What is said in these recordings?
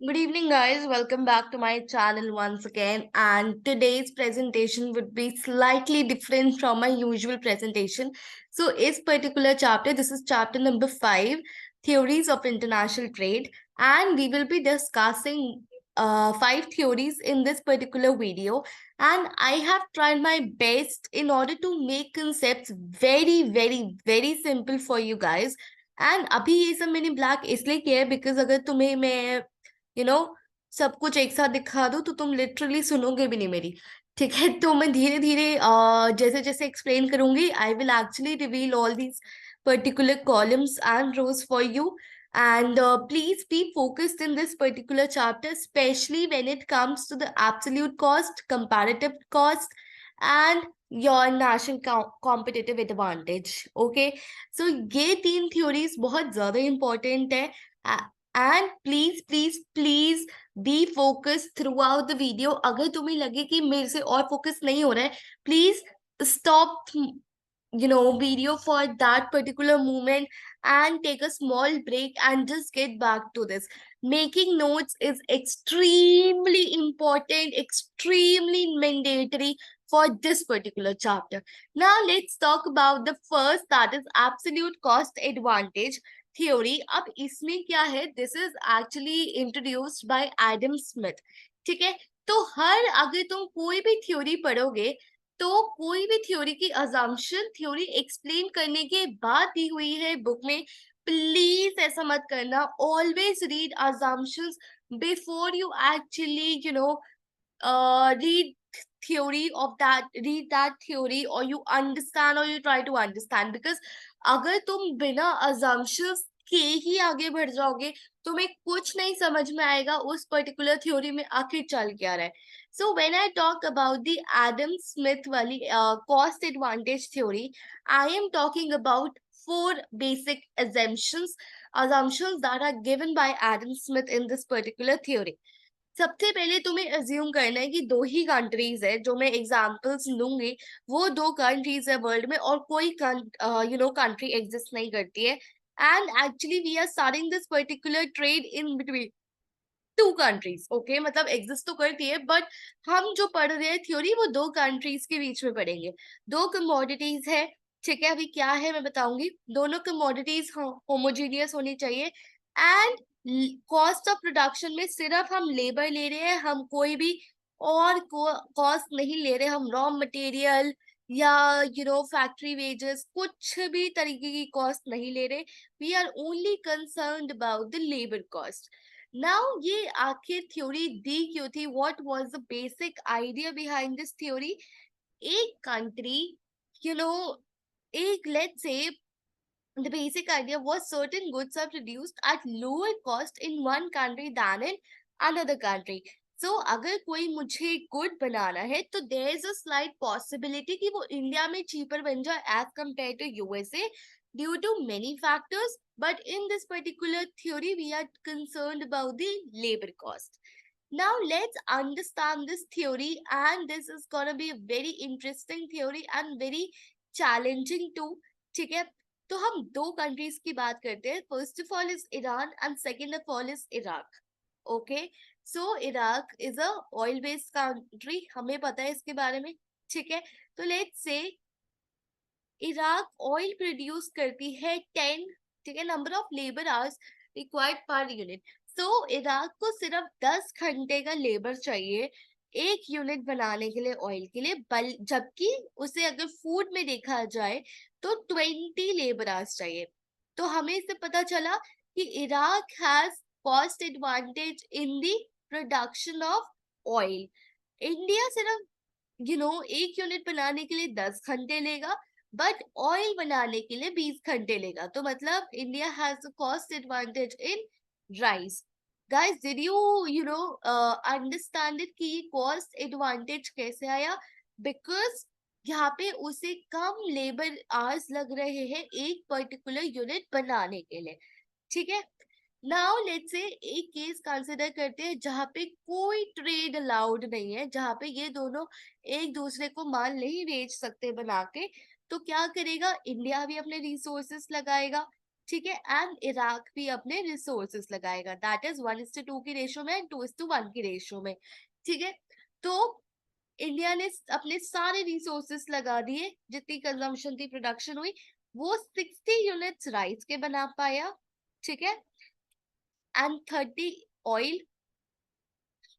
Good evening, guys. Welcome back to my channel once again. And today's presentation would be slightly different from my usual presentation. So, this particular chapter, this is chapter number 5, Theories of International Trade. And we will be discussing 5 theories in this particular video. And I have tried my best in order to make concepts very, very, very simple for you guys. And अभी ये सब मैंने black इसलिए किया है because अगर तुम्हें मैं यू नो सब कुछ एक साथ दिखा दूं तो तुम लिटरली सुनोगे भी नहीं मेरी। ठीक है, तो मैं धीरे धीरे जैसे जैसे एक्सप्लेन करूंगी I will actually reveal all these particular columns and rows for you, and please be focused in this particular chapter, especially when it comes to the absolute cost, comparative cost, and your national competitive advantage. Okay, so ये 3 theories बहुत ज्यादा important है, and please please please be focus through out the video. अगर तुम्हें लगे कि मेरे से और फोकस नहीं हो रहा है, please stop video for that particular moment and take a small break and just get back to this. Making notes is extremely important, extremely mandatory for this particular chapter. Now let's talk about the first, that is absolute cost advantage theory. अब इसमें क्या है, this is actually introduced by Adam Smith. ठीक है, तो हर अगर तुम कोई भी थ्योरी पढ़ोगे तो कोई भी थ्योरी की अजम्पशन थ्योरी एक्सप्लेन करने के बाद दी हुई है बुक में, प्लीज ऐसा मत करना। Always read assumptions before you actually read theory of that, read that theory, or you understand or you try to understand, because अगर तुम बिना assumptions के ही आगे बढ़ जाओगे तुम्हें कुछ नहीं समझ में आएगा उस पर्टिकुलर थ्योरी में आखिर चल क्या रहा है। So when I talk about the Adam Smith वाली cost advantage theory, I am talking about 4 basic assumptions that are given by Adam Smith in this particular theory. सबसे पहले तुम्हें अज्यूम करना है कि 2 ही कंट्रीज है, जो मैं एग्जांपल्स लूंगी वो 2 कंट्रीज है वर्ल्ड में, और कोई कंट्री एग्जिस्ट नहीं करती है। And actually we are starting this particular trade in between 2 countries. Okay, मतलब एग्जिस्ट तो करती है बट हम जो पढ़ रहे हैं थ्योरी वो 2 कंट्रीज के बीच में पढ़ेंगे। 2 कमोडिटीज है। ठीक है, अभी क्या है मैं बताऊंगी। दोनों कमोडिटीज होमोजीनियस होनी चाहिए, एंड कॉस्ट ऑफ प्रोडक्शन में सिर्फ हम लेबर ले रहे हैं, हम कोई भी और कॉस्ट नहीं ले रहे। हम रॉ मटेरियल या फैक्ट्री वेजेस कुछ भी तरीके की कॉस्ट नहीं ले रहे। We are only concerned about the labour cost. Now ये आखिर थ्योरी दी क्यों थी, what was the basic idea behind this theory. एक कंट्री, यू नो एक let's say the basic idea was certain goods are produced at lower cost in one country than in another country. So अगर कोई मुझे good बनाना है तो there is a slight possibility कि वो India में cheaper बन जाए as compared to USA due to many factors. But in this particular theory, we are concerned about the labor cost. Now let's understand this theory, and this is gonna be a very interesting theory and very challenging too. ठीक है, तो हम 2 countries की बात करते हैं। First of all is Iran and second of all is Iraq. Okay, so Iraq is a oil based country, हमें पता है इसके बारे में। ठीक है, तो let's say Iraq oil produce करती है 10, ठीक है, number of labour hours required per unit. So Iraq को सिर्फ 10 घंटे का लेबर चाहिए एक यूनिट बनाने के लिए, ऑयल के लिए, जबकि उसे अगर फूड में देखा जाए तो 20 लेबर आवर्स चाहिए। तो हमें इससे पता चला कि Iraq has cost advantage in the production of oil. India सिर्फ एक यूनिट बनाने के लिए 10 घंटे लेगा, बट ऑयल बनाने के लिए 20 घंटे लेगा। तो मतलब India has a cost advantage in rice. Guys, did you understand it कि ये कॉस्ट एडवांटेज कैसे आया? बिकॉज यहाँ पे उसे कम लेबर आवर्स लग रहे हैं एक पर्टिकुलर यूनिट बनाने के लिए। ठीक है, नाउ लेट्स से एक केस कंसिडर करते हैं जहां पे कोई ट्रेड अलाउड नहीं है, जहां पे ये दोनों एक दूसरे को माल नहीं बेच सकते बना के। तो क्या करेगा? इंडिया भी अपने रिसोर्सेस लगाएगा। ठीक है, एंड इराक भी अपने रिसोर्सेस लगाएगा, दैट इज 1:2 की रेशो में एंड 2:1 की रेशो में। ठीक है, तो इंडिया ने अपने सारे रिसोर्सेस लगा दिए, जितनी कंजम्पशन थी, प्रोडक्शन हुई, वो 60 यूनिट्स राइस के बना पाया। ठीक है, एंड 30 ऑयल,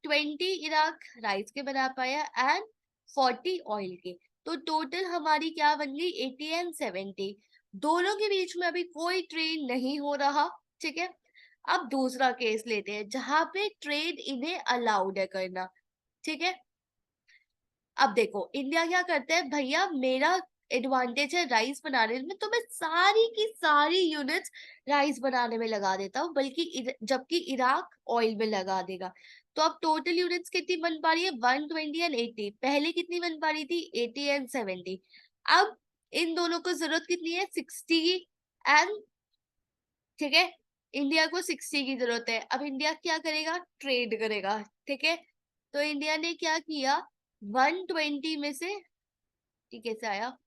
20 इराक राइस के बना पाया एंड 40 ऑयल के। तो टोटल हमारी क्या बन गई, 80 एंड 70। दोनों के बीच में अभी कोई ट्रेड नहीं हो रहा। ठीक है, अब दूसरा केस लेते हैं जहां पे ट्रेड इन्हें अलाउड है करना। ठीक है, अब देखो इंडिया क्या करता है, भैया मेरा एडवांटेज है राइस बनाने में, तो मैं सारी की सारी यूनिट्स राइस बनाने में लगा देता हूँ, बल्कि जबकि इराक ऑयल में लगा देगा। तो अब टोटल यूनिट्स कितनी बन पा रही है, 120 एंड 80। पहले कितनी बन पा रही थी, 80 एंड 70। अब इन दोनों को जरूरत कितनी है, 60 की एंड, ठीक है, इंडिया को 60 की जरूरत है। अब इंडिया क्या करेगा, ट्रेड करेगा। ठीक है, तो इंडिया ने क्या किया, 120 में से, ठीक है, कैसे आया,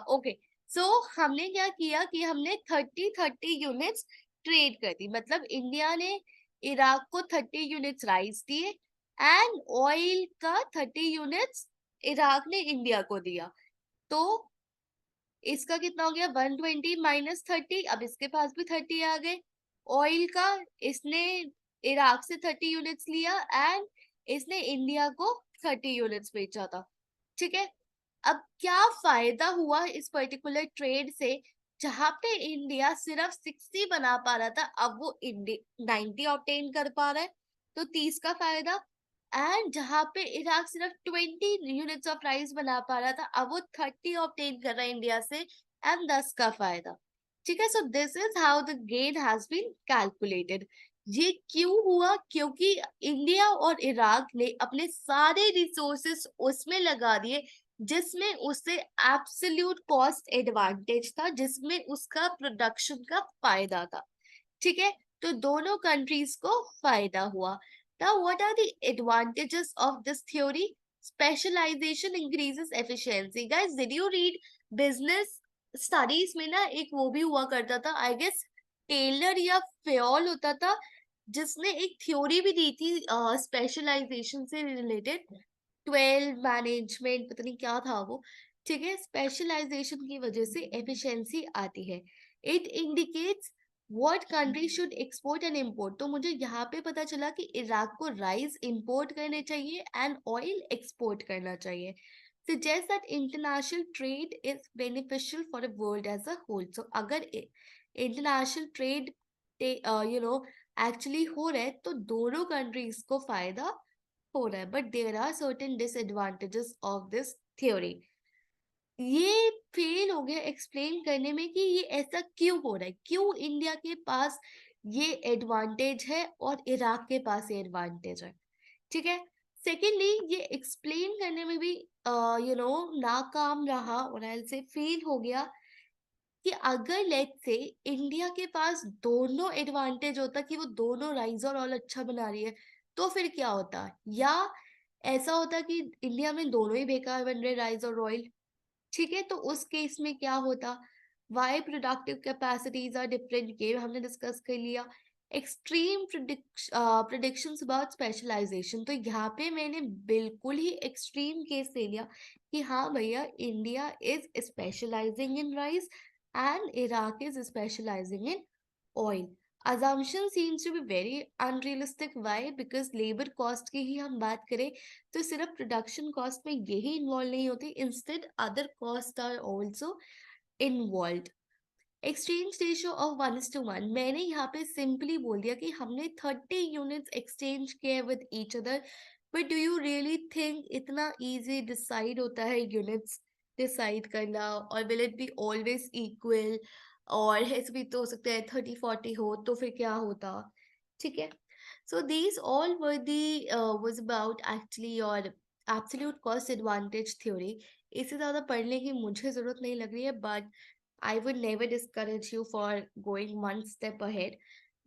ओके, सो हमने क्या किया कि हमने 30 यूनिट्स ट्रेड कर दी। मतलब इंडिया ने इराक को 30 यूनिट्स राइस दिए एंड ऑयल का 30 यूनिट्स इराक ने इंडिया को दिया। तो इसका कितना हो गया, 120 माइनस 30, अब इसके पास भी 30 आ गए। ऑयल का इसने इराक से 30 यूनिट्स लिया एंड इसने इंडिया को 30 यूनिट्स बेचा था। ठीक है, अब क्या फायदा हुआ इस पर्टिकुलर ट्रेड से, जहां पे इंडिया सिर्फ 60 बना पा रहा था, अब वो 90 ऑब्टेन कर पा रहा है, तो 30 का फायदा। एंड जहां पे इराक सिर्फ 20 यूनिट्स ऑफ राइस बना पा रहा था, अब वो 30 ऑब्टेन कर रहा है इंडिया से एंड 10 का फायदा। ठीक है, so this is how the gain has been calculated. ये क्यों हुआ, क्योंकि इंडिया और इराक ने अपने सारे रिसोर्सेस उसमें लगा दिए जिसमें उसे एब्सोल्यूट कॉस्ट एडवांटेज था, जिसमें उसका प्रोडक्शन का फायदा था। ठीक है, तो दोनों कंट्रीज को फायदा हुआ। Now, what are the advantages of this theory? Specialization increases efficiency. Guys, did you read business studies में ना एक वो भी हुआ करता था, आई गेस टेलर या फेयोल होता था, जिसने एक थ्योरी भी दी थी स्पेशलाइजेशन से रिलेटेड, 12 मैनेजमेंट, पता नहीं क्या था वो। ठीक है, स्पेशलाइजेशन की वजह से एफिशिएंसी आती है। It indicates what country should export and import. तो मुझे यहाँ पे पता चला कि इराक को राइस इंपोर्ट करने चाहिए एंड ऑयल एक्सपोर्ट करना चाहिए। suggest that international trade is beneficial for the world as a whole. So अगर इंटरनेशनल ट्रेड एक्चुअली हो रहा है तो दोनों कंट्रीज को फायदा हो रहा है। But there are certain disadvantages of this theory. ये फेल हो गया एक्सप्लेन करने में कि ये ऐसा क्यों हो रहा है, क्यों इंडिया के पास ये एडवांटेज है और इराक के पास ये एडवांटेज है। ठीक है, सेकेंडली ये एक्सप्लेन करने में भी नाकाम रहा और ऐसे फेल हो गया कि अगर लेट से इंडिया के पास दोनों एडवांटेज होता कि वो दोनों राइस और ऑयल अच्छा बना रही है, तो फिर क्या होता, या ऐसा होता कि इंडिया में दोनों ही बेकार बन रहे, राइस और ऑयल। ठीक है, तो उस केस में क्या होता, why productive capacities are different, ये हमने डिस्कस कर लिया। एक्सट्रीम प्रिडिक्शंस अबाउट स्पेशलाइजेशन, तो यहाँ पे मैंने बिल्कुल ही एक्सट्रीम केस ले लिया कि हाँ भैया India is specialising in rice and Iraq is specializing in oil. Assumption seems to be very unrealistic. Why? Because labor cost की ही हम बात करें तो सिर्फ प्रोडक्शन कॉस्ट में यही इन्वॉल्व नहीं होती, instead other cost are also involve. Exchange ratio of 1:1, मैंने यहाँ पे सिंपली बोल दिया कि हमने 30 यूनिट्स एक्सचेंज किए with each other. But do you really think इतना इजी डिसाइड होता है यूनिट्स डिसाइड करना, और will it be always equal, और ऐसे भी तो हो सकता है 30-40 हो, तो फिर क्या होता। ठीक है, so these all were the was about actually your absolute cost advantage theory. इससे ज़्यादा पढ़ने की मुझे ज़रूरत नहीं लग रही है, but I would never discourage you for going one step ahead.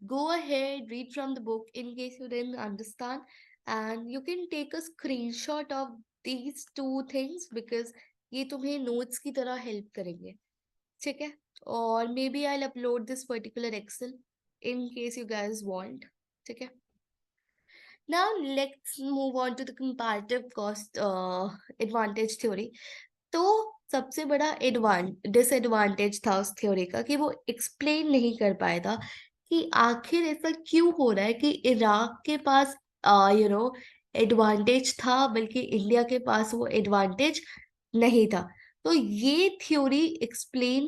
Go ahead, read from the book in case you didn't understand, and you can take a screenshot of these two things because ये तुम्हें notes की तरह help करेंगे। ठीक है, और maybe I upload this particular excel in case you guys want. ठीक है. Now let's move on to the comparative cost advantage theory. तो सबसे बड़ा डिसएडवांटेज था उस थ्योरी का कि वो एक्सप्लेन नहीं कर पाया था कि आखिर ऐसा क्यों हो रहा है कि इराक के पास एडवांटेज था, बल्कि इंडिया के पास वो एडवांटेज नहीं था. तो ये थ्योरी एक्सप्लेन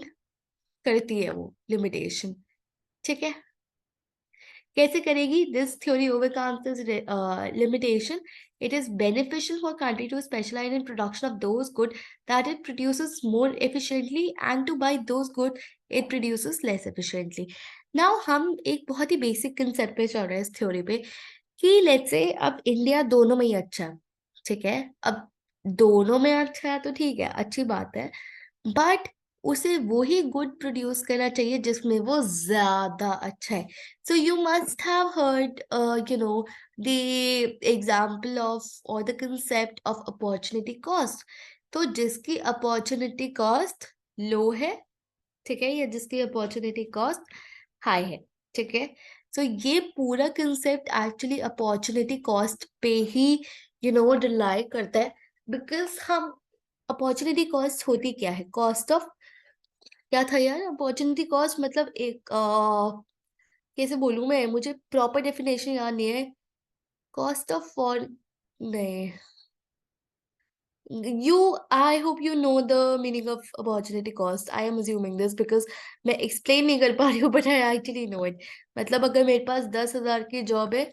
करती है वो लिमिटेशन. ठीक है. कैसे करेगी? This theory overcomes this limitation. It is beneficial for country to specialize in production of those good that it produces more efficiently and to buy those good it produces less efficiently. Now हम एक बहुत ही basic concept पे चल रहे हैं इस theory पे कि लेट्स से अब इंडिया दोनों में ही अच्छा है. ठीक है. अब दोनों में अच्छा है तो ठीक है, अच्छी बात है. बट उसे वही गुड प्रोड्यूस करना चाहिए जिसमें वो ज्यादा अच्छा है. So you must have heard the example of और the concept of opportunity cost. तो जिसकी अपॉर्चुनिटी कॉस्ट लो है, ठीक है, या जिसकी अपॉर्चुनिटी कॉस्ट हाई है. ठीक है. सो ये पूरा कंसेप्ट एक्चुअली अपॉर्चुनिटी कॉस्ट पे ही रिलाई करता है. बिकॉज हम अपॉर्चुनिटी कॉस्ट होती क्या है? कॉस्ट ऑफ क्या था यार? अपॉर्चुनिटी कॉस्ट मतलब एक कैसे बोलूं मैं, मुझे प्रॉपर डेफिनेशन याद नहीं है. कॉस्ट ऑफ फॉर नहीं, you I hope you know the meaning of opportunity cost. I am assuming this because मैं explain नहीं कर पा रही हूँ but I actually know it. मतलब अगर मेरे पास 10,000 की जॉब है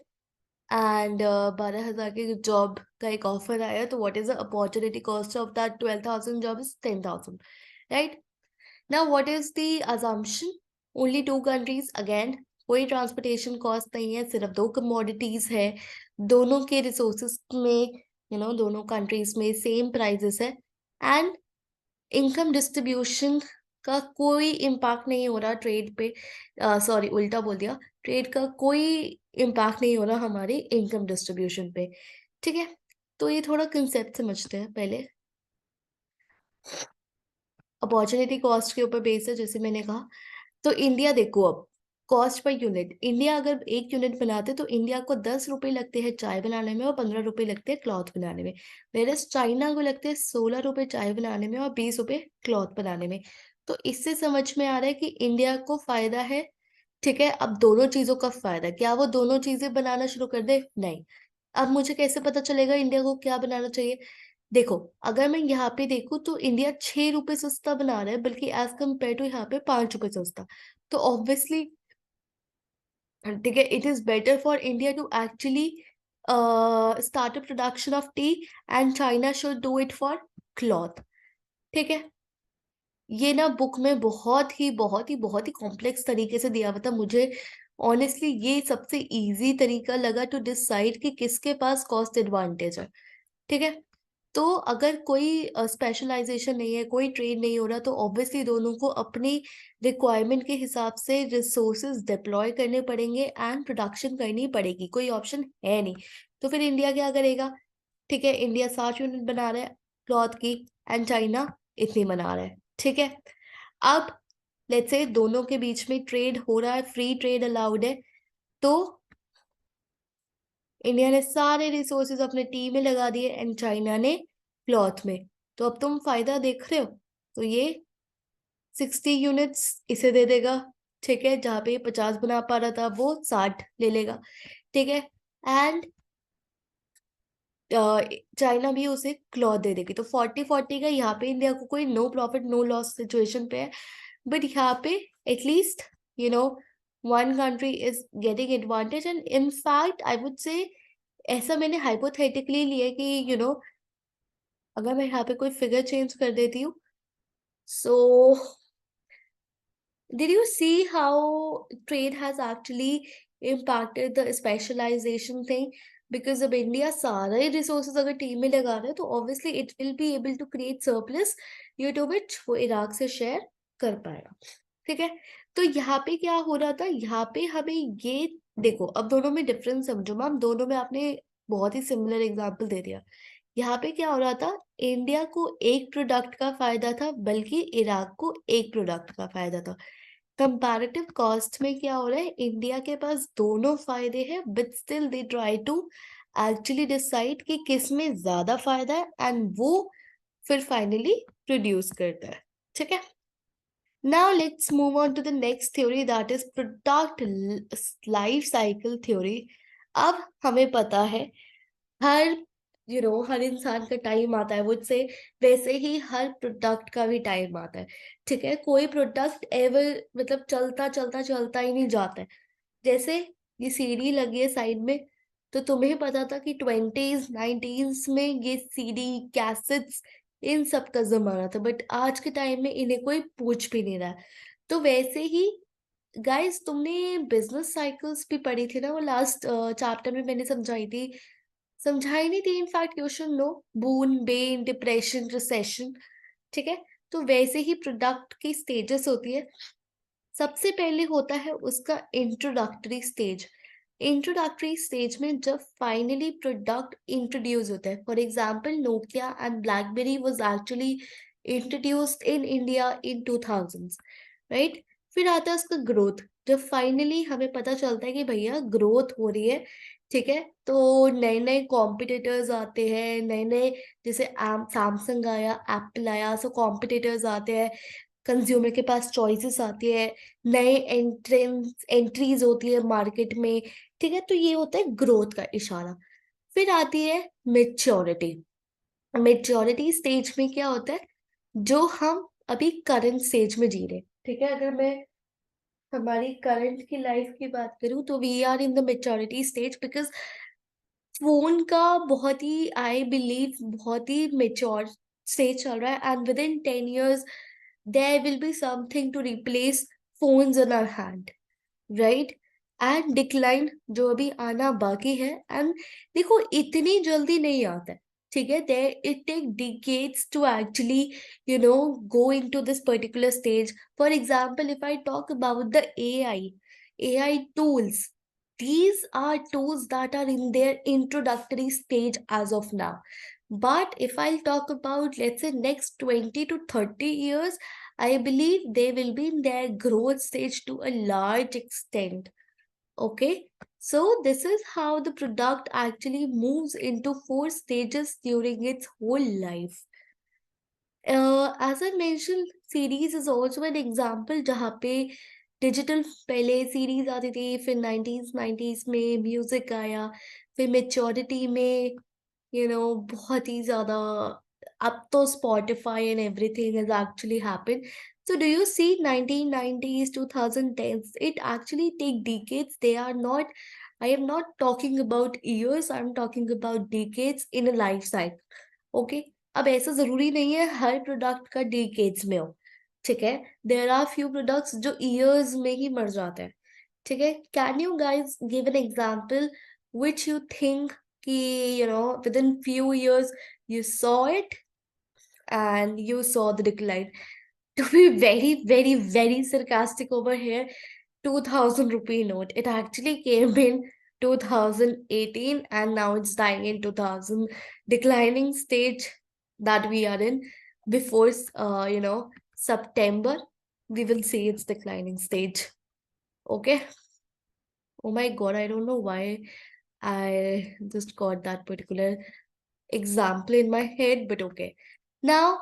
एंड 12,000 की जॉब का एक ऑफर आया, तो what is the opportunity cost of that 12,000 job is 10,000, right? Now, what is the assumption? Only two countries again. कोई ट्रांसपोर्टेशन कॉस्ट नहीं है, सिर्फ दो कमोडिटीज है. दोनों के रिसोर्सेस में दोनों कंट्रीज में सेम प्राइजेस है. एंड इनकम डिस्ट्रीब्यूशन का कोई इम्पैक्ट नहीं हो रहा ट्रेड पे. सॉरी, उल्टा बोल दिया. ट्रेड का कोई इम्पैक्ट नहीं हो रहा हमारी इनकम डिस्ट्रीब्यूशन पे. ठीक है. तो ये थोड़ा कंसेप्ट समझते हैं पहले. अपॉर्चुनिटी कॉस्ट के ऊपर बेस है, जैसे मैंने कहा. तो इंडिया देखो, अब कॉस्ट पर यूनिट, इंडिया अगर एक यूनिट बनाते तो इंडिया को 10 रुपए लगते हैं चाय बनाने में और 15 रुपए लगते हैं क्लॉथ बनाने में. वेरस चाइना को लगते हैं 16 रुपए चाय बनाने में और 20 रुपए क्लॉथ बनाने में. तो इससे समझ में आ रहा है कि इंडिया को फायदा है. ठीक है. अब दोनों चीजों का फायदा, क्या वो दोनों चीजें बनाना शुरू कर दे? नहीं. अब मुझे कैसे पता चलेगा इंडिया को क्या बनाना चाहिए? देखो, अगर मैं यहाँ पे देखूँ तो इंडिया 6 रुपए सस्ता बना रहा है, बल्कि एज कम्पेयर टू यहाँ पे 5 रुपए सस्ता. तो ऑब्वियसली, ठीक है, it is better for India to actually start a production of tea and China should do it for cloth. ठीक है. ये ना बुक में बहुत ही कॉम्प्लेक्स तरीके से दिया हुआ था. मुझे ऑनेस्टली ये सबसे इजी तरीका लगा टू डिसाइड कि किसके पास कॉस्ट एडवांटेज है. ठीक है. तो अगर कोई स्पेशलाइजेशन नहीं है, कोई ट्रेड नहीं हो रहा, तो ऑब्वियसली दोनों को अपनी रिक्वायरमेंट के हिसाब से रिसोर्सेज डिप्लॉय करने पड़ेंगे एंड प्रोडक्शन करनी पड़ेगी. कोई ऑप्शन है नहीं. तो फिर इंडिया क्या करेगा? ठीक है, इंडिया 60 यूनिट बना रहा है क्लॉथ की एंड चाइना इतनी बना रहा है. ठीक है. अब लेट्स से दोनों के बीच में ट्रेड हो रहा है, फ्री ट्रेड अलाउड है. तो इंडिया ने सारे रिसोर्सेज अपने टी में लगा दिए एंड चाइना ने क्लॉथ में. तो अब तुम फायदा देख रहे हो. तो ये 60 यूनिट्स इसे दे देगा. ठीक है. जहां पे 50 बना पा रहा था वो 60 ले लेगा. ठीक है. एंड चाइना भी उसे क्लॉथ दे देगी. तो 40-40 का यहाँ पे इंडिया को कोई no profit no loss situation पे है. बट यहाँ पे at least you know one country is getting advantage. And in fact I would say, ऐसा मैंने हाइपोथेटिकली लिया कि अगर मैं यहाँ पे कोई फिगर चेंज कर देती हूँ. So did you see how trade has actually impacted the specialisation thing? Because अब इंडिया सारे रिसोर्सेज अगर टीम में लगा रहा है तो obviously it will be able to create surplus due to which वो इराक से शेयर कर पाएगा. ठीक है. तो यहाँ पे क्या हो रहा था? यहाँ पे हमें ये देखो, अब दोनों में डिफरेंस समझो मैम. दोनों में आपने बहुत ही सिमिलर एग्जाम्पल दे दिया यहाँ पे क्या हो रहा था, इंडिया को एक प्रोडक्ट का फायदा था, बल्कि इराक को एक प्रोडक्ट का फायदा था। कंपैरेटिव कॉस्ट में क्या हो रहा है, इंडिया के पास दोनों फायदे हैं, but still they try to actually decide कि किस में ज्यादा फायदा है, एंड वो फिर फाइनली प्रोड्यूस करता है। ठीक है, now let's move on to the next theory, that is product life cycle theory. अब हमें पता है हर हर इंसान का टाइम आता है, मुझसे वैसे ही हर प्रोडक्ट का भी टाइम आता है। ठीक है, कोई प्रोडक्ट एवर मतलब चलता चलता चलता ही नहीं जाता है। जैसे ये सीडी लगी है साइड में, तो तुम्हें पता था कि 20s 19s में ये सीडी कैसेट्स इन सब का जमाना था, बट आज के टाइम में इन्हें कोई पूछ भी नहीं रहा है। तो वैसे ही गाइस, तुमने बिजनेस साइकिल्स भी पढ़ी थी ना, वो लास्ट चैप्टर में मैंने समझाई नहीं थी, in fact you should know, boon Ben depression recession. ठीक है, तो वैसे ही प्रोडक्ट की स्टेजेस होती है। सबसे पहले होता है उसका इंट्रोडक्टरी स्टेज। इंट्रोडक्टरी स्टेज में जब फाइनली प्रोडक्ट इंट्रोड्यूस होता है, for example Nokia and blackberry was actually introduced in India in 2000s, right. फिर आता है उसका ग्रोथ, जब फाइनली हमें पता चलता है कि भैया ग्रोथ हो रही है। ठीक है, तो नए नए कॉम्पिटिटर्स आते हैं, नए नए, जैसे सैमसंग आया, एप्पल आया, सो कॉम्पिटिटर्स आते हैं, कंज्यूमर के पास चॉइसेस आती है, नए एंट्रीज होती है मार्केट में। ठीक है, तो ये होता है ग्रोथ का इशारा। फिर आती है मेच्योरिटी। मेच्योरिटी स्टेज में क्या होता है, जो हम अभी करंट स्टेज में जी रहे हैं। ठीक है, अगर मैं हमारी करंट की लाइफ की बात करूं, तो we are in the maturity stage, because phone का बहुत ही, आई बिलीव, बहुत ही मेच्योर स्टेज चल रहा है, and with in 10 years there will be something to replace phones in our hand, right. And decline जो अभी आना बाकी है, एंड देखो इतनी जल्दी नहीं आता है। ठीक है, there it take decades to actually go into this particular stage. For example, if I talk about the AI tools, these are tools that are in their introductory stage as of now. But if I'll talk about, let's say, next 20 to 30 years, I believe they will be in their growth stage to a large extent. Okay, so this is how the product actually moves into 4 stages during its whole life. As I mentioned, series is also an example जहाँ पे digital पहले series आती थी, फिर 90s में music आया, फिर maturity में बहुत ही ज्यादा, अब तो Spotify and everything has actually happened. So do you see 1990s 2010s, it actually take decades. They are not, I am not talking about years, I'm talking about decades in a life cycle. Okay, अब ऐसा जरूरी नहीं है हर product का decades में हो। ठीक है, देयर आर फ्यू प्रोडक्ट्स जो ईयर्स में ही मर जाते हैं। ठीक है, can you guys give an example which you think कि within few years you saw it and you saw the decline? To be very, very, very sarcastic over here, 2000 rupee note. It actually came in 2018 and now it's dying in 2000, declining stage that we are in. Before September, we will see its declining stage. Okay. Oh my God, I don't know why I just got that particular example in my head, but okay. Now,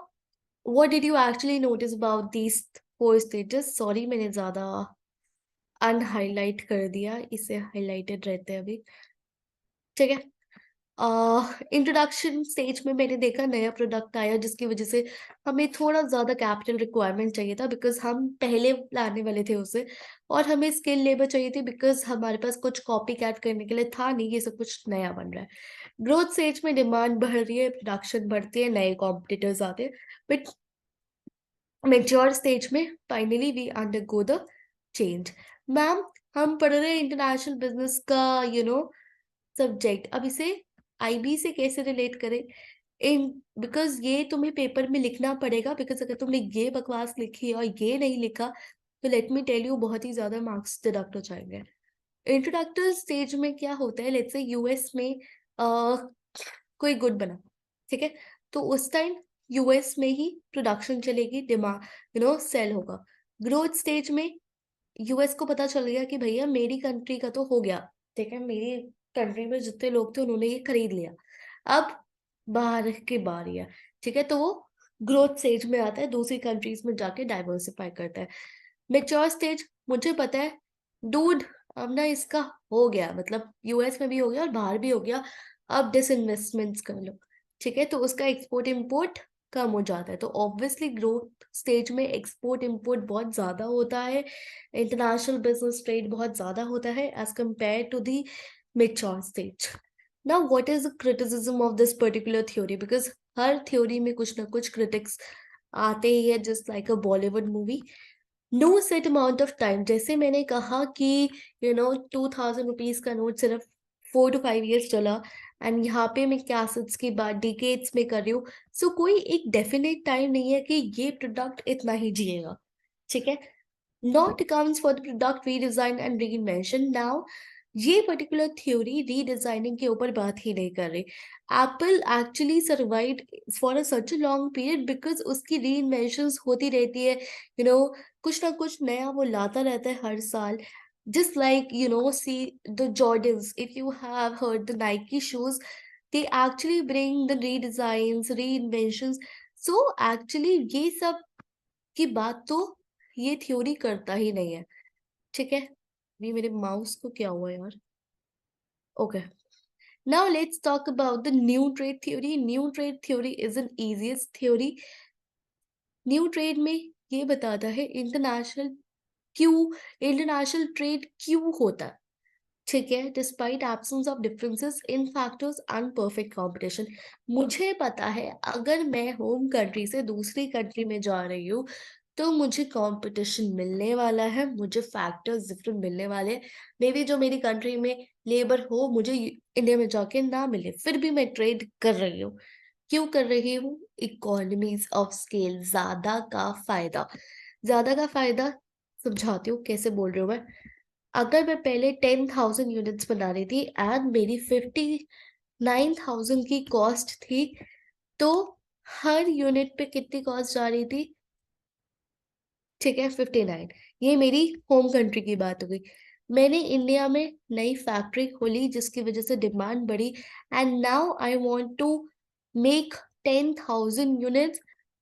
what did you actually notice about these 4 stages? Sorry, मैंने ज्यादा अनहाईलाइट कर दिया, इसे highlighted रहते हैं अभी। ठीक है, इंट्रोडक्शन स्टेज में मैंने देखा नया प्रोडक्ट आया, जिसकी वजह से हमें थोड़ा ज्यादा कैपिटल रिक्वायरमेंट चाहिए था, बिकॉज हम पहले लाने वाले थे उसे, और हमें स्किल लेबर चाहिए थी, बिकॉज हमारे पास कुछ कॉपी कैट करने के लिए था नहीं, ये सब कुछ नया बन रहा है। ग्रोथ स्टेज में डिमांड बढ़ रही है, प्रोडक्शन बढ़ती है, नए कॉम्पिटिटर्स आते हैं, बट मेच्योर स्टेज में finally we undergo the change. Ma'am, हम पढ़ रहे हैं इंटरनेशनल बिजनेस का सब्जेक्ट, अब इसे आईबी से कैसे रिलेट करें? इन बिकॉज ये तुम्हें पेपर में लिखना पड़ेगा, बिकॉज अगर तुमने ये बकवास लिखी और ये नहीं लिखा, तो लेट मी टेल यू, बहुत ही ज्यादा मार्क्स डिडक्ट हो जाएंगे। इंट्रोडक्टर स्टेज में क्या होता है, लेट्स से यूएस में कोई गुड बना, ठीक है। तो उस टाइम यूएस में ही प्रोडक्शन चलेगी, डिमांड सेल होगा। ग्रोथ स्टेज में यूएस को पता चल गया कि भैया मेरी कंट्री का तो हो गया, ठीक है, मेरी कंट्री में जितने लोग थे उन्होंने ये खरीद लिया, अब बाहर की बारी है, ठीक है। तो वो ग्रोथ स्टेज में आता है, दूसरी कंट्रीज में जाके डाइवर्सिफाई करता है। मेच्योर स्टेज, मुझे पता है डूड, अब ना इसका हो गया, मतलब यूएस में भी हो गया और बाहर भी हो गया, अब डिसइन्वेस्टमेंट्स कर लो, ठीक है। तो उसका एक्सपोर्ट इम्पोर्ट कम हो जाता है। तो ऑब्वियसली ग्रोथ स्टेज में एक्सपोर्ट इम्पोर्ट बहुत ज्यादा होता है, इंटरनेशनल बिजनेस ट्रेड बहुत ज्यादा होता है as compare to the mature stage. Now what is the criticism of this particular theory, because हर थ्योरी में कुछ ना कुछ क्रिटिक्स आते ही है, just like a Bollywood movie. No set amount of time, जैसे मैंने कहा कि 2000 रुपीज का नोट सिर्फ 4 to 5 years चला, एंड यहाँ पे मैं कैसेट्स की बात डिकेट्स में कर रही हूँ। सो कोई एक डेफिनेट टाइम नहीं है कि ये प्रोडक्ट इतना ही जिएगा, ठीक है। Not accounts for the product redesign and reinvention. Now, ये पर्टिकुलर थ्योरी रीडिजाइनिंग के ऊपर बात ही नहीं कर रही। Apple actually survive for a such a long period because उसकी री इन्वेंशंस होती रहती है, कुछ ना कुछ नया वो लाता रहता है हर साल। Just like, see the Jordans, if you have heard the Nike shoes, they actually bring the redesigns, reinventions. So actually ये सब की बात तो ये थ्योरी करता ही नहीं है, ठीक है। ये मेरे माउस को क्या हुआ यार। Okay, now let's talk about the new trade theory. New trade theory is an easiest theory. New trade में ये बताता है इंटरनेशनल ट्रेड क्यों होता है, ठीक है, despite absence of differences in factors and perfect competition. मुझे पता है अगर मैं होम कंट्री से दूसरी कंट्री में जा रही हूँ तो मुझे कंपटीशन मिलने वाला है, मुझे फैक्टर्स डिफरेंट मिलने वाले हैं। मे बी जो मेरी कंट्री में लेबर हो मुझे इंडिया में जाके ना मिले, फिर भी मैं ट्रेड कर रही हूँ। क्यों कर रही हूँ? इकोनॉमीज ऑफ स्केल, ज्यादा का फायदा समझाती हूँ कैसे बोल रही हूँ मैं। अगर मैं पहले 10,000 यूनिट्स बना रही थी एंड मेरी 59,000 की कॉस्ट थी, तो हर यूनिट पे कितनी कॉस्ट जा रही थी, ठीक है, 59। ये मेरी होम कंट्री की बात हो गई। मैंने इंडिया में नई फैक्ट्री खोली जिसकी वजह से डिमांड बढ़ी, and now I want to make 10,000 units,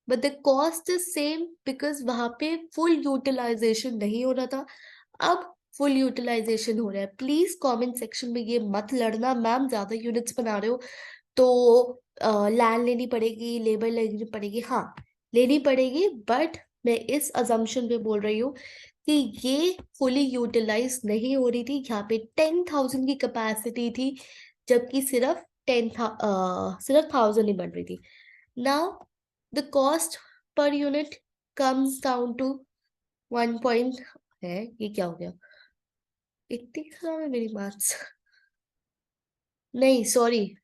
but the cost is same because वहां पे फुल यूटिलाइजेशन नहीं हो रहा था, अब फुल यूटिलाइजेशन हो रहा है। प्लीज कमेंट सेक्शन में ये मत लड़ना मैम ज्यादा यूनिट्स बना रहे हो तो लैंड लेनी पड़ेगी, लेबर लेनी पड़ेगी। हाँ, लेनी पड़ेगी, बट मैं इस अजम्पशन पे बोल रही हूँ कि ये फुली यूटिलाइज नहीं हो रही थी। यहाँ पे 10,000 की कैपेसिटी थी जबकि सिर्फ 1,000 ही बन रही थी। Now the cost per unit comes down to 1 point, है ये क्या हो गया, इतनी खराब है मेरी मार्क्स। नहीं सॉरी,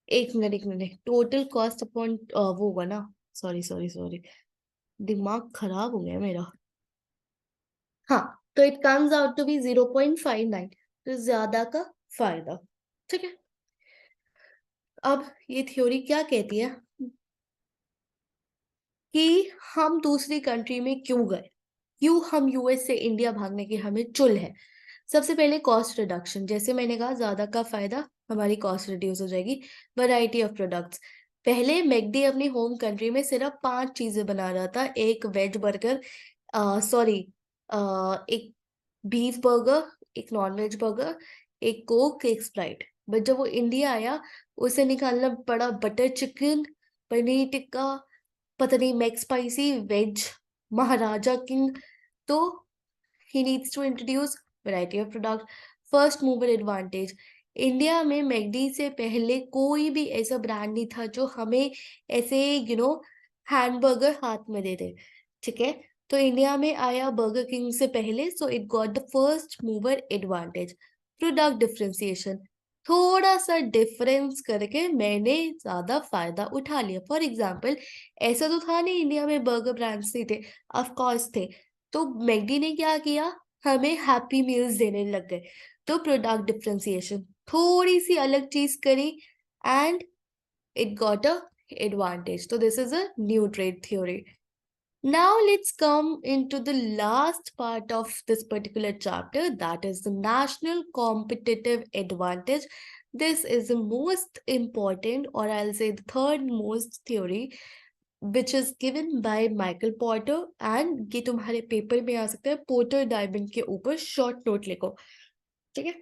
एक मिनट, टोटल कॉस्ट अपॉन वो होगा ना, सॉरी सॉरी सॉरी, दिमाग खराब हो गया मेरा। हाँ, तो it comes out to be 0.59, तो ज्यादा का फायदा, ठीक है। अब ये थ्योरी क्या कहती है कि हम दूसरी कंट्री में क्यों गए, क्यों हम यूएस से इंडिया भागने की हमें चुल है। सबसे पहले कॉस्ट रिडक्शन, जैसे मैंने कहा ज्यादा का फायदा, हमारी कॉस्ट रिड्यूस हो जाएगी। वैरायटी ऑफ प्रोडक्ट्स, पहले मैकडी अपनी होम कंट्री में सिर्फ 5 चीजें बना रहा था, एक वेज बर्गर, सॉरी, एक बीफ बर्गर, एक नॉन वेज बर्गर, एक कोक, एक स्प्राइट। बट जब वो इंडिया आया उसे निकालना पड़ा बटर चिकन, पनीर टिक्का, पता नहीं मैक स्पाइसी, वेज महाराजा किंग। तो he needs to introduce variety of product, first mover advantage। India में मैकडी से पहले कोई भी ऐसा ब्रांड नहीं था जो हमें ऐसे हैमबर्गर हाथ में दे दे, ठीक है। तो इंडिया में आया बर्गर किंग से पहले, so it got the first mover advantage. Product differentiation, थोड़ा सा डिफरेंस करके मैंने ज्यादा फायदा उठा लिया। फॉर एग्जाम्पल, ऐसा तो था नहीं इंडिया में बर्गर ब्रांड्स नहीं थे, ऑफ कोर्स थे। तो मैकडी ने क्या किया, हमें हैप्पी मील्स देने लग गए। तो प्रोडक्ट डिफरेंशिएशन, थोड़ी सी अलग चीज करी, and it got a advantage. So this is a new trade theory. Now let's come into the last part of this particular chapter, that is the national competitive advantage. This is the most important, or I'll say the third most theory, which is given by Michael Porter, and ये तुम्हारे paper में आ सकता है, porter diamond के ऊपर short note लिखो, ठीक है।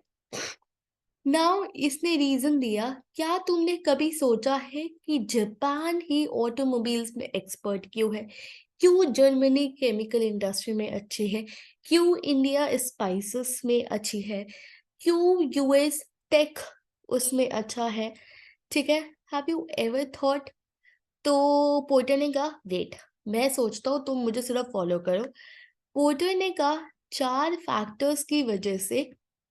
नाउ इसने रीजन दिया, क्या तुमने कभी सोचा है कि जापान ही ऑटोमोबाइल्स में एक्सपर्ट क्यों है, क्यों जर्मनी केमिकल इंडस्ट्री में अच्छी है, क्यों इंडिया स्पाइसेस में अच्छी है, क्यों यूएस टेक उसमें अच्छा है, ठीक है। Have you ever thought? तो पोर्टर ने कहा वेट, मैं सोचता हूँ, तुम मुझे सिर्फ फॉलो करो। पोर्टर ने कहा 4 फैक्टर्स की वजह से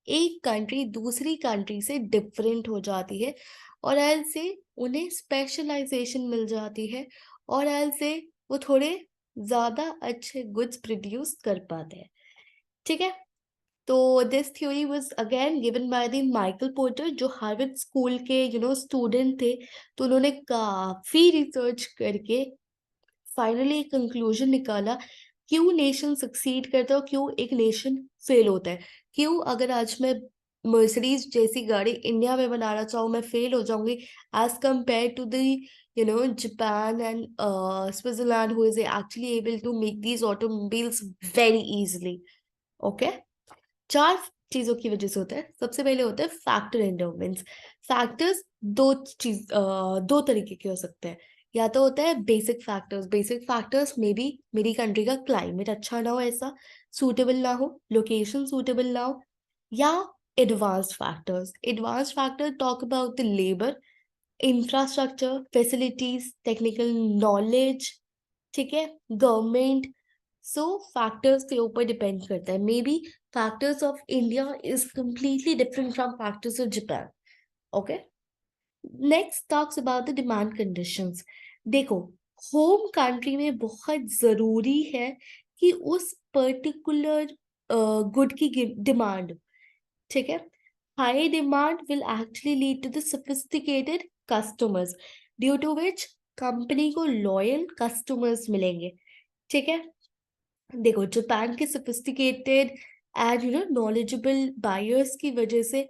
एक कंट्री दूसरी कंट्री से डिफरेंट हो जाती है, और ऐसे उन्हें स्पेशलाइजेशन मिल जाती है, और ऐसे वो थोड़े ज्यादा अच्छे गुड्स प्रोड्यूस कर पाते हैं, ठीक है। तो this theory was again given by the Michael porter, जो हार्वर्ड स्कूल के स्टूडेंट थे। तो उन्होंने काफी रिसर्च करके फाइनली एक कंक्लूजन निकाला, क्यों नेशन सक्सीड करता है और क्यों एक नेशन फेल होता है। क्यों अगर आज मैं मर्सिडीज जैसी गाड़ी इंडिया में बनाना चाहूँ, मैं फेल हो जाऊंगी as compare to the Japan and Switzerland, who is actually able to make these automobiles very easily. Okay, 4 चीजों की वजह से होता है। सबसे पहले होता है फैक्टर एंडोमेंट्स। फैक्टर्स दो तरीके के हो सकते हैं। या तो होता है बेसिक फैक्टर्स। बेसिक फैक्टर्स में भी मेरी कंट्री का क्लाइमेट अच्छा ना हो, ऐसा सूटेबल ना हो, लोकेशन सूटेबल ना हो। या advanced factors. Advanced factor talk about the labour, infrastructure, facilities, technical knowledge, ठीक है, गवर्नमेंट। सो फैक्टर्स के ऊपर डिपेंड करता है। May be factors of India is completely different from factors of Japan. Okay. Next talks about the demand conditions. देखो, home country में बहुत जरूरी है कि उस पर्टिकुलर गुड की डिमांड, ठीक है। High demand will actually lead to the sophisticated customers, due to which company को लॉयल कस्टमर्स मिलेंगे, ठीक है। देखो, जापान के sophisticated एंड नॉलेजेबल बायर्स की वजह से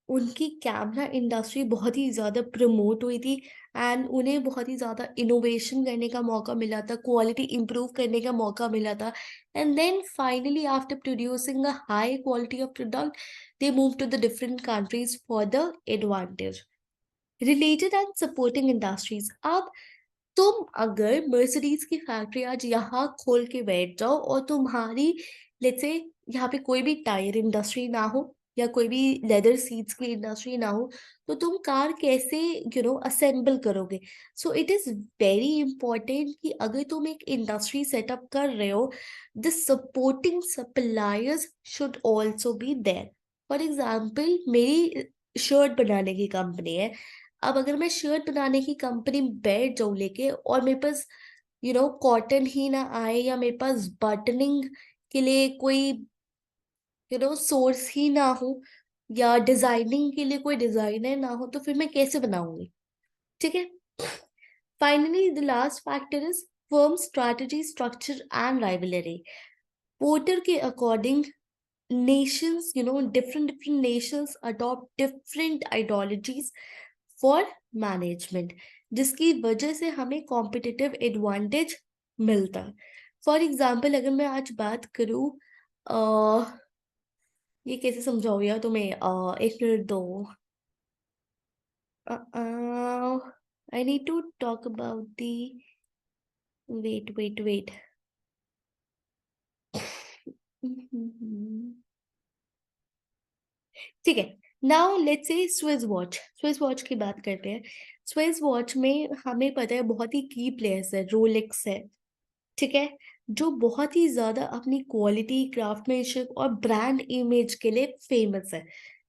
उनकी कैमरा इंडस्ट्री बहुत ही ज़्यादा प्रमोट हुई थी, एंड उन्हें बहुत ही ज़्यादा इनोवेशन करने का मौका मिला था, क्वालिटी इंप्रूव करने का मौका मिला था। And then finally after producing a high quality of product, they move to the different countries for the advantage. Related and supporting industries. अब तुम अगर मर्सिडीज की फैक्ट्री आज यहाँ खोल के बैठ जाओ और तुम्हारी लेट्स से यहाँ पे कोई भी टायर इंडस्ट्री ना हो या कोई भी लेदर सीट्स की इंडस्ट्री ना हो, तो तुम कार कैसे असेंबल करोगे। So it is very important कि अगर तुम एक इंडस्ट्री सेटअप कर रहे हो, the supporting suppliers should also be there. For example, मेरी शर्ट बनाने की कंपनी है। अब अगर मैं शर्ट बनाने की कंपनी में बैठ जाऊं लेके, और मेरे पास कॉटन ही ना आए, या मेरे पास बटनिंग के लिए कोई सोर्स ही ना हो, या डिजाइनिंग के लिए कोई डिजाइनर ना हो, तो फिर मैं कैसे बनाऊंगी, ठीक है। Finally the last factor is firm strategy, structure and rivalry. Porter के according nations, different nations adopt different ideologies for management, जिसकी वजह से हमें कॉम्पिटिटिव एडवांटेज मिलता है। फॉर एग्जाम्पल, अगर मैं आज बात करूँ, ये कैसे समझाऊँ यार तुम्हें, एक मिनट दो। I need to talk about the, wait wait wait. ठीक है, now let's say Swiss watch. Swiss watch की बात करते हैं। स्विस वॉच में हमें पता है बहुत ही की प्लेयर्स है, रोलेक्स है, ठीक है, जो बहुत ही ज्यादा अपनी क्वालिटी, क्राफ्टमैनशिप और ब्रांड इमेज के लिए फेमस है,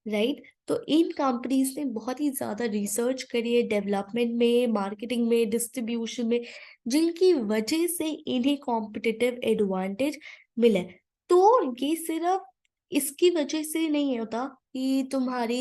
राइट। तो इन कंपनीज ने बहुत ही ज्यादा रिसर्च करी है डेवलपमेंट में, मार्केटिंग में, डिस्ट्रीब्यूशन में, जिनकी वजह से इन्हें कॉम्पिटिटिव एडवांटेज मिला है। तो ये सिर्फ इसकी वजह से नहीं होता कि तुम्हारी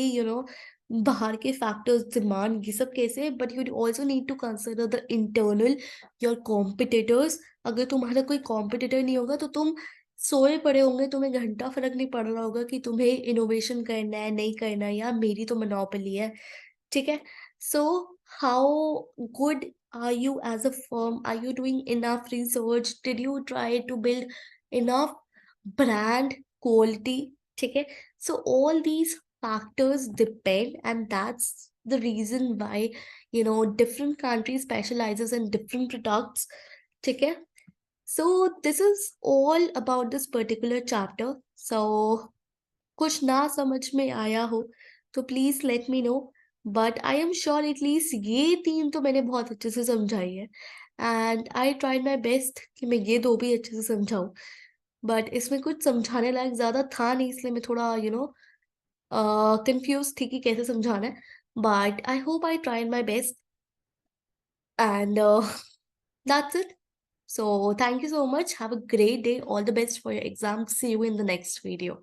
बाहर के फैक्टर्स, डिमांड, ये सब कैसे, but you also need to consider the internal, your competitors. अगर तुम्हारा कोई कॉम्पिटिटर नहीं होगा तो तुम सोए पड़े होंगे, तुम्हें घंटा फर्क नहीं पड़ रहा होगा कि तुम्हें इनोवेशन करना है नहीं करना है, या मेरी तो मोनोपोली है। ठीक है। So how good are you as a firm? Are you doing enough research? Did you try to build enough brand quality? ठीक है। So all these factors depend, and that's the reason why, different countries specializes in different products. ठीक है। So this is all about this particular chapter. So कुछ ना समझ में आया हो तो please let me know, but I am sure at least ये तीन तो मैंने बहुत अच्छे से समझाई है, and I try my best कि मैं ये दो भी अच्छे से समझाऊं। बट इसमें कुछ समझाने लायक ज्यादा था नहीं, इसलिए मैं थोड़ा कंफ्यूज थी कि कैसे समझाना है। But I hope I try my best, and that's it. So thank you so much. Have a great day. All the best for your exam. See you in the next video.